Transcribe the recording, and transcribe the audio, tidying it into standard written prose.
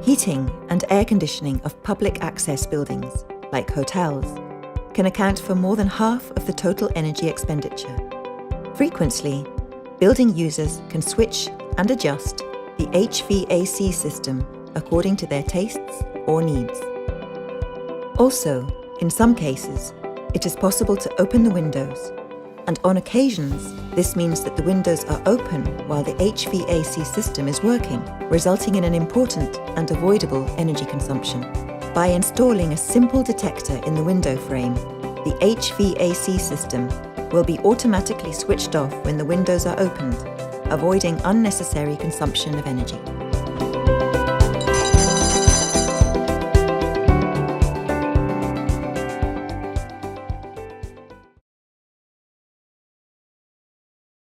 Heating and air conditioning of public access buildings, like hotels, can account for more than half of the total energy expenditure. Frequently, building users can switch and adjust the HVAC system according to their tastes or needs. Also, in some cases, it is possible to open the windows, and on occasions, this means that the windows are open while the HVAC system is working, resulting in an important and avoidable energy consumption. By installing a simple detector in the window frame, the HVAC system will be automatically switched off when the windows are opened, avoiding unnecessary consumption of energy.